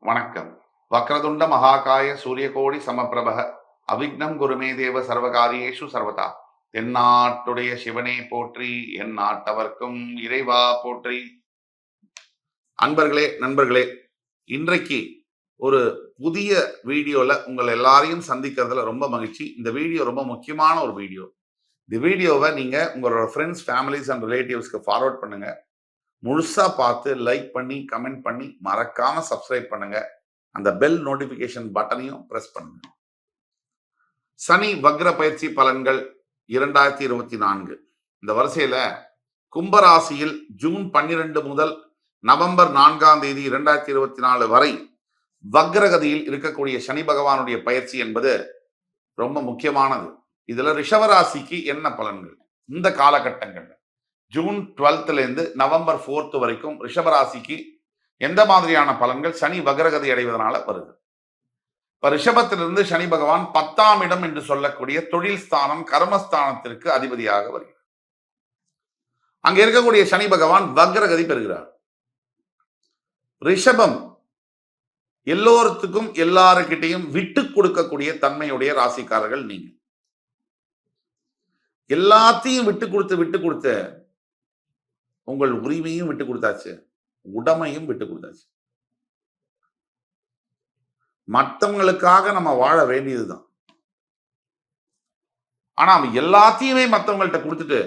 வணக்கம். வக்ரதுண்ட மகாகாய சூரியகோடி சமப்பிரபக அவிக்னம் குருமே தேவ சர்வகாரியேஷு சர்வதா. தென்னாட்டுடைய சிவனே போற்றி, என் நாட்டவர்க்கும் இறைவா போற்றி. அன்பர்களே, நண்பர்களே, இன்றைக்கு ஒரு புதிய வீடியோல உங்கள் எல்லாரையும் சந்திக்கிறதுல ரொம்ப மகிழ்ச்சி. இந்த வீடியோ ரொம்ப முக்கியமான ஒரு வீடியோ. இந்த வீடியோவை நீங்க உங்களோட ஃப்ரெண்ட்ஸ், ஃபேமிலிஸ் அண்ட் ரிலேட்டிவ்ஸ்க்கு ஃபார்வர்ட் பண்ணுங்க. முழுசா பார்த்து லைக் பண்ணி கமெண்ட் பண்ணி மறக்காம சப்ஸ்கிரைப் பண்ணுங்க. அந்த பெல் நோட்டிபிகேஷன் பட்டனையும் பிரஸ் பண்ணுங்க. சனி வக்ர பயிற்சி பலன்கள் 2024. இந்த வரிசையில கும்பராசியில் ஜூன் 12 முதல் நவம்பர் 4ஆம் தேதி 2024 வரை வக்ரகதியில் இருக்கக்கூடிய சனி பகவானுடைய பயிற்சி என்பது ரொம்ப முக்கியமானது. இதுல ரிஷபராசிக்கு என்ன பலன்கள் இந்த காலகட்டங்கள் ஜூன் 12 நவம்பர் 4 வரைக்கும் ரிஷபராசிக்கு எந்த மாதிரியான பலன்கள் சனி வக்ரகதி அடைவதனால வருது? இப்ப ரிஷபத்திலிருந்து சனி பகவான் 10ஆம் இடம் என்று சொல்லக்கூடிய தொழில் ஸ்தானம், கர்மஸ்தானத்திற்கு அதிபதியாக வருகிறார். அங்க இருக்கக்கூடிய சனி பகவான் வக்ரகதி பெறுகிறார். ரிஷபம் எல்லோருக்கும் எல்லாருக்கிட்டையும் விட்டு கொடுக்கக்கூடிய தன்மையுடைய ராசிக்காரர்கள் நீங்க. எல்லாத்தையும் விட்டு கொடுத்து உங்கள் உரிமையும் விட்டு கொடுத்தாச்சு, உடமையும் விட்டு கொடுத்தாச்சு. மற்றவங்களுக்காக நம்ம வாழ வேண்டியதுதான். ஆனா எல்லாத்தையுமே மற்றவங்கள்ட்ட கொடுத்துட்டு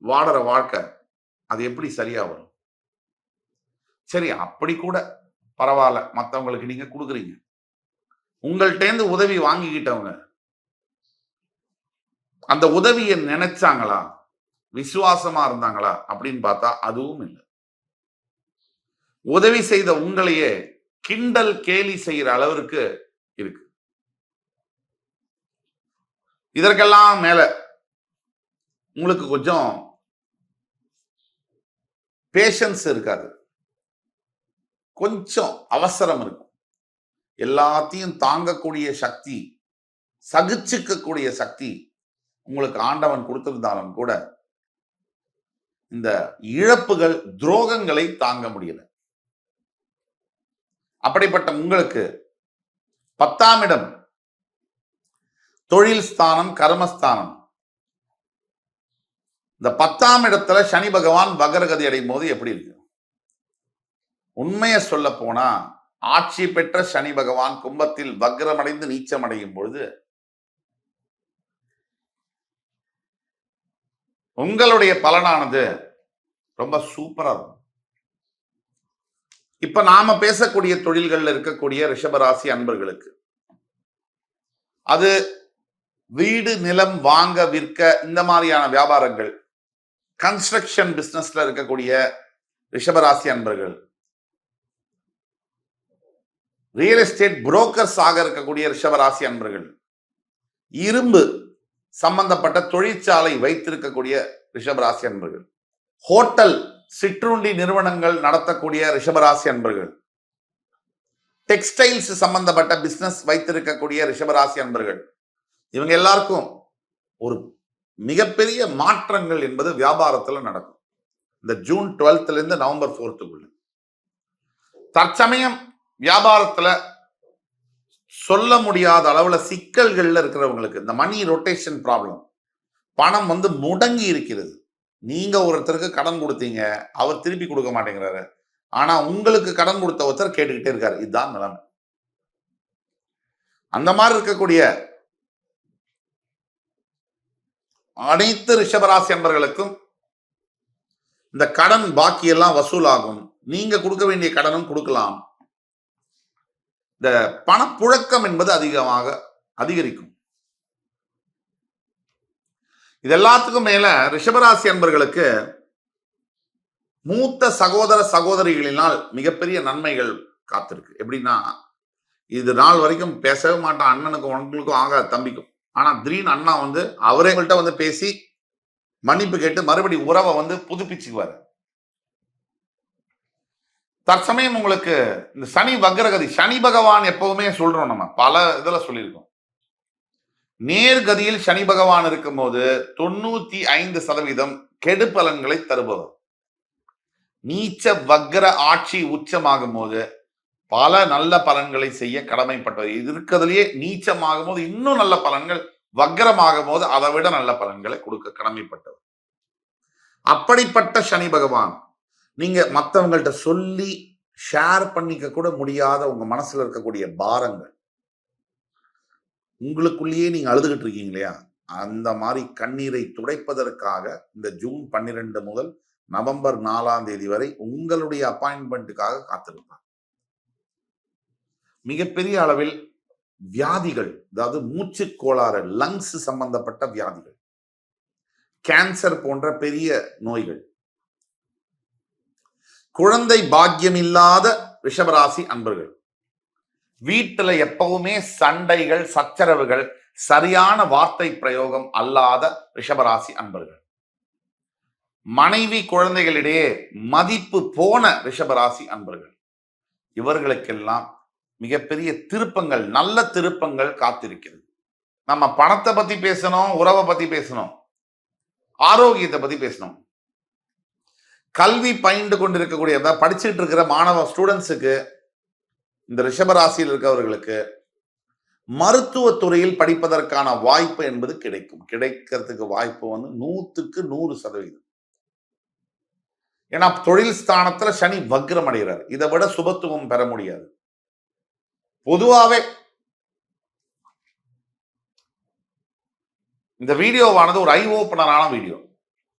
வாடுற வாழ்க்கை அது எப்படி சரியா வரும்? சரி, அப்படி கூட பரவாயில்ல, மற்றவங்களுக்கு நீங்க கொடுக்குறீங்க. உங்கள்கிட்ட உதவி வாங்கிக்கிட்டவங்க அந்த உதவியை நினைச்சாங்களா, விசுவாசமா இருந்தாங்களா அப்படின்னு பார்த்தா அதுவும் இல்லை. உதவி செய்த உங்களையே கிண்டல் கேலி செய்யற அளவிற்கு இருக்கு. இதற்கெல்லாம் மேல உங்களுக்கு கொஞ்சம் பேஷன்ஸ் இருக்காது, கொஞ்சம் அவசரம் இருக்கும். எல்லாத்தையும் தாங்கக்கூடிய சக்தி, சகிச்சுக்கக்கூடிய சக்தி உங்களுக்கு ஆண்டவன் கொடுத்திருந்தாலும் கூட இந்த இழப்புகள், துரோகங்களை தாங்க முடியல. அப்படிப்பட்ட உங்களுக்கு 10ஆம் இடம் தொழில் ஸ்தானம், கர்மஸ்தானம். இந்த 10ஆம் இடத்துல சனி பகவான் வக்ரகதி அடையும் போது எப்படி இருக்கு? உண்மையை சொல்ல போனா, ஆட்சி பெற்ற சனி பகவான் கும்பத்தில் வக்ரமடைந்து நீச்சம் அடையும் பொழுது உங்களுடைய பலனானது ரொம்ப சூப்பரா இருக்கும். இப்ப நாம பேசக்கூடிய தொழில்கள்ல இருக்கக்கூடிய ரிஷபராசி அன்பர்களுக்கு அது வீடு, நிலம் வாங்க விற்க, இந்த மாதிரியான வியாபாரங்கள், கன்ஸ்ட்ரக்ஷன் பிசினஸ்ல இருக்கக்கூடிய ரிஷபராசி அன்பர்கள், ரியல் எஸ்டேட் புரோக்கர்ஸ் ஆக இருக்கக்கூடிய ரிஷபராசி அன்பர்கள், இரும்பு சம்பந்தப்பட்ட தொழிற்சாலை வைத்திருக்கக்கூடிய ரிஷபராசி அன்பர்கள், ஹோட்டல், சிற்றுண்டி நிறுவனங்கள் நடத்தக்கூடிய ரிஷபராசி அன்பர்கள், டெக்ஸ்டைல்ஸ் சம்பந்தப்பட்ட பிசினஸ் வைத்திருக்கக்கூடிய ரிஷபராசி அன்பர்கள், இவங்க எல்லாருக்கும் ஒரு மிகப்பெரிய மாற்றங்கள் என்பது வியாபாரத்தில் நடக்கும். இந்த ஜூன் 12 நவம்பர் 4 தற்சமயம் வியாபாரத்துல சொல்ல முடியாத அளவுல சிக்கல்கள்ல இருக்கிறவங்களுக்கு இந்த மணி ரொட்டேஷன் ப்ராப்ளம், பணம் முடங்கி இருக்கிறது. நீங்க ஒருத்தருக்கு கடன் கொடுத்தீங்க, அவர் திருப்பி கொடுக்க மாட்டேங்கிறாரு. ஆனா உங்களுக்கு கடன் கொடுத்த ஒருத்தர் கேட்டுக்கிட்டே இருக்காரு. இதுதான் நிலைமை. அந்த மாதிரி இருக்கக்கூடிய அனைத்து ரிஷபராசி அன்பர்களுக்கும் இந்த கடன் பாக்கி எல்லாம் வசூலாகும். நீங்க கொடுக்க வேண்டிய கடனும் கொடுக்கலாம். இந்த பணப்புழக்கம் என்பது அதிகரிக்கும். இது எல்லாத்துக்கும் மேல ரிஷபராசி அன்பர்களுக்கு மூத்த சகோதர சகோதரிகளினால் மிகப்பெரிய நன்மைகள் காத்திருக்கு. எப்படின்னா, இது நாள் வரைக்கும் பேசவே மாட்டான், அண்ணனுக்கும் உங்களுக்கும் ஆக தம்பிக்கும். ஆனா திடீர்னு அண்ணா அவரேங்கள்ட்ட பேசி மன்னிப்பு கேட்டு மறுபடி உறவை புதுப்பிச்சுக்குவாரு. தற்சமயம் உங்களுக்கு இந்த சனி வக்ரகதி, சனி பகவான் எப்பவுமே சொல்றோம், நம்ம பல இதுல சொல்லியிருக்கோம், நேர்கதியில் சனி பகவான் இருக்கும் போது 95% கெடு பலன்களை தருபவர். நீச்ச வக்ர ஆட்சி உச்சமாகும் போது பல நல்ல பலன்களை செய்ய கடமைப்பட்டது. இது இருக்கிறதுலயே நீச்சமாகும் போது இன்னும் நல்ல பலன்கள், வக்ரமாகும் போது அதை விட நல்ல பலன்களை கொடுக்க கடமைப்பட்டவர். அப்படிப்பட்ட சனி பகவான் நீங்க மற்றவங்கள்ட்ட சொல்லி ஷேர் பண்ணிக்க கூட முடியாத உங்க மனசுல இருக்கக்கூடிய பாரங்கள், உங்களுக்குள்ளேயே நீங்க அழுதுகிட்டு இருக்கீங்க இல்லையா, அந்த மாதிரி கண்ணீரை துடைப்பதற்காக இந்த ஜூன் 12 முதல் நவம்பர் 4ஆம் தேதி வரை உங்களுடைய அப்பாயின்மெண்ட்டுக்காக காத்திருப்பார். மிகப்பெரிய அளவில் வியாதிகள், அதாவது மூச்சு கோளாறு, லங்ஸ் சம்பந்தப்பட்ட வியாதிகள், கேன்சர் போன்ற பெரிய நோய்கள், குழந்தை பாக்கியம் இல்லாத ரிஷபராசி அன்பர்கள், வீட்டுல எப்பவுமே சண்டைகள், சச்சரவுகள், சரியான வார்த்தை பிரயோகம் அல்லாத ரிஷபராசி அன்பர்கள், மனைவி குழந்தைகளிடையே மதிப்பு போன ரிஷபராசி அன்பர்கள், இவர்களுக்கெல்லாம் மிகப்பெரிய திருப்பங்கள், நல்ல திருப்பங்கள் காத்திருக்கிறது. நம்ம பணத்தை பத்தி பேசணும், உறவை பத்தி பேசணும், ஆரோக்கியத்தை பத்தி பேசணும். கல்வி பயின்று கொண்டிருக்கக்கூடிய படிச்சுட்டு இருக்கிற மாணவ ஸ்டூடெண்ட்ஸுக்கு, இந்த ரிஷபராசியில் இருக்கிறவர்களுக்கு மருத்துவத்துறையில் படிப்பதற்கான வாய்ப்பு என்பது கிடைக்கும். கிடைக்கிறதுக்கு வாய்ப்பு 100க்கு 100%. ஏன்னா தொழில் ஸ்தானத்துல சனி வக்ரம் அடைகிறார். இதை விட சுபத்துவம் பெற முடியாது. பொதுவாவே இந்த வீடியோவானது ஒரு ஐ ஓபனரான வீடியோ.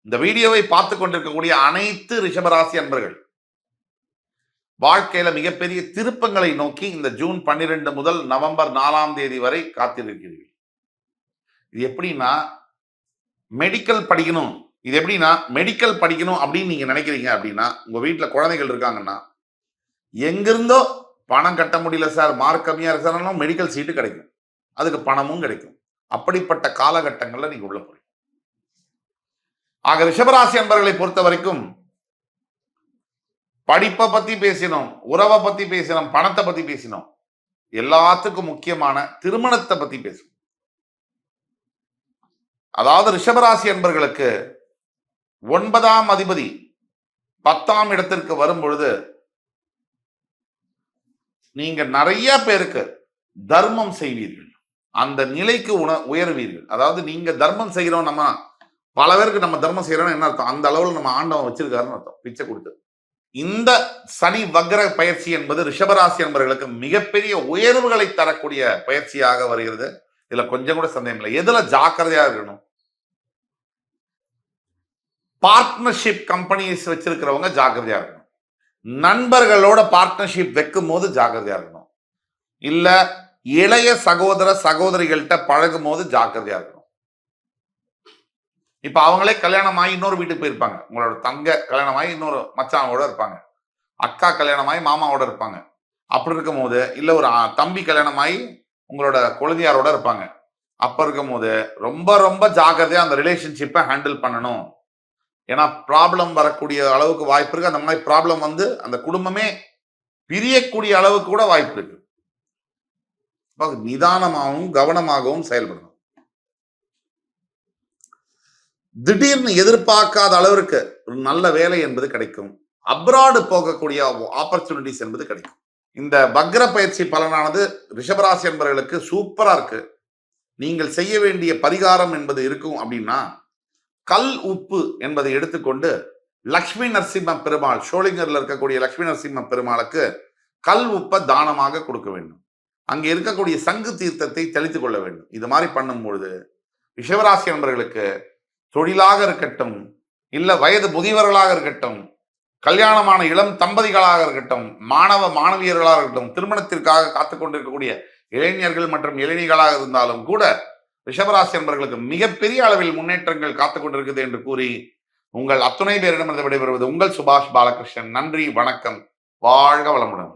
இந்த வீடியோவை பார்த்து கொண்டிருக்கக்கூடிய அனைத்து ரிஷபராசி அன்பர்கள் வாழ்க்கையில மிகப்பெரிய திருப்பங்களை நோக்கி இந்த ஜூன் 12 முதல் நவம்பர் 4ஆம் தேதி வரை காத்திருக்கிறீர்கள். இது எப்படின்னா, மெடிக்கல் படிக்கணும், இது எப்படின்னா மெடிக்கல் படிக்கணும் அப்படின்னு நீங்க நினைக்கிறீங்க அப்படின்னா, உங்க வீட்டுல குழந்தைகள் இருக்காங்கன்னா, எங்கிருந்தோ பணம் கட்ட முடியல சார், மார்க் கம்மியா இருக்கு சார், மெடிக்கல் சீட்டு கிடைக்கும், அதுக்கு பணமும் கிடைக்கும். அப்படிப்பட்ட காலகட்டங்கள்ல நீங்க உள்ள போறீங்க. ஆக ரிஷபராசி அன்பர்களை பொறுத்த வரைக்கும் படிப்பை பத்தி பேசினோம், உறவை பத்தி பேசினோம், பணத்தை பத்தி பேசினோம், எல்லாத்துக்கும் முக்கியமான திருமணத்தை பத்தி பேசணும். அதாவது ரிஷபராசி அன்பர்களுக்கு 9ஆம் அதிபதி 10ஆம் இடத்திற்கு வரும் பொழுது நீங்க நிறைய பேருக்கு தர்மம் செய்வீர்கள், அந்த நிலைக்கு உயர்வீர்கள். அதாவது நீங்க தர்மம் செய்யறோம், நம்ம பல பேருக்கு நம்ம தர்மம் செய்யறோம் என்ன அர்த்தம், அந்த அளவுல நம்ம ஆண்டவன் வச்சிருக்காருன்னு அர்த்தம், பிச்சை கொடுத்து. இந்த சனி வக்ர பயிற்சி என்பது ரிஷபராசி என்பவர்களுக்கு மிகப்பெரிய உயர்வுகளை தரக்கூடிய பயிற்சியாக வருகிறது. இதுல கொஞ்சம் கூட சந்தேகம் இல்லை. எதுல ஜாக்கிரதையா இருக்கணும், பார்ட்னர்ஷிப் கம்பெனிஸ் வச்சிருக்கிறவங்க ஜாக்கிரதையா இருக்கணும். நண்பர்களோட பார்ட்னர்ஷிப் வைக்கும் போது ஜாக்கிரதையா இருக்கணும். இல்ல இளைய சகோதர சகோதரிகள்கிட்ட பழகும் போது ஜாக்கிரதையா இருக்கணும். இப்ப அவங்களே கல்யாணம் ஆகி இன்னொரு வீட்டுக்கு போயிருப்பாங்க, உங்களோட தங்க கல்யாணம் ஆகி இன்னொரு மச்சானோட இருப்பாங்க, அக்கா கல்யாணம் ஆகி மாமாவோட இருப்பாங்க. அப்படி இருக்கும் போது, இல்ல ஒரு தம்பி கல்யாணம் ஆகி உங்களோட குழந்தையாரோட இருப்பாங்க. அப்ப இருக்கும் போது ரொம்ப ரொம்ப ஜாக்கிரதையா அந்த ரிலேஷன்ஷிப்பை ஹேண்டில் பண்ணணும். ஏன்னா ப்ராப்ளம் வரக்கூடிய அளவுக்கு வாய்ப்பு இருக்கு. அந்த மாதிரி ப்ராப்ளம் அந்த குடும்பமே பிரியக்கூடிய அளவுக்கு கூட வாய்ப்பு இருக்கு. நிதானமாகவும் கவனமாகவும் செயல்படணும். திடீர்னு எதிர்பார்க்காத அளவிற்கு ஒரு நல்ல வேலை என்பது கிடைக்கும். அப்ராடு போகக்கூடிய ஆப்பர்ச்சுனிட்டிஸ் என்பது கிடைக்கும். இந்த வக்ர பயிற்சி பலனானது ரிஷபராசி என்பவர்களுக்கு சூப்பரா இருக்கு. நீங்கள் செய்ய வேண்டிய பரிகாரம் என்பது இருக்கும் அப்படின்னா, கல் உப்பு என்பதை எடுத்துக்கொண்டு லட்சுமி நரசிம்ம பெருமாள், ஷோலிங்கர்ல இருக்கக்கூடிய லட்சுமி நரசிம்ம பெருமாளுக்கு கல் உப்பை தானமாக கொடுக்க வேண்டும். அங்கே இருக்கக்கூடிய சங்கு தீர்த்தத்தை தெளித்துக் கொள்ள வேண்டும். இது மாதிரி பண்ணும் பொழுது ரிஷபராசி என்பவர்களுக்கு தொழிலாக இருக்கட்டும், இல்ல வயது முதியவர்களாக இருக்கட்டும், கல்யாணமான இளம் தம்பதிகளாக இருக்கட்டும், மாணவ மாணவியர்களாக இருக்கட்டும், திருமணத்திற்காக காத்துக் கொண்டிருக்கக்கூடிய இளைஞர்கள் மற்றும் இளைஞர்களாக இருந்தாலும் கூட ரிஷபராசி என்பவர்களுக்கு மிகப்பெரிய அளவில் முன்னேற்றங்கள் காத்துக் கொண்டிருக்குது என்று கூறி உங்கள் அத்துணை பேரிடமிருந்து விடைபெறுவது உங்கள் சுபாஷ் பாலகிருஷ்ணன். நன்றி, வணக்கம், வாழ்க வளமுடன்.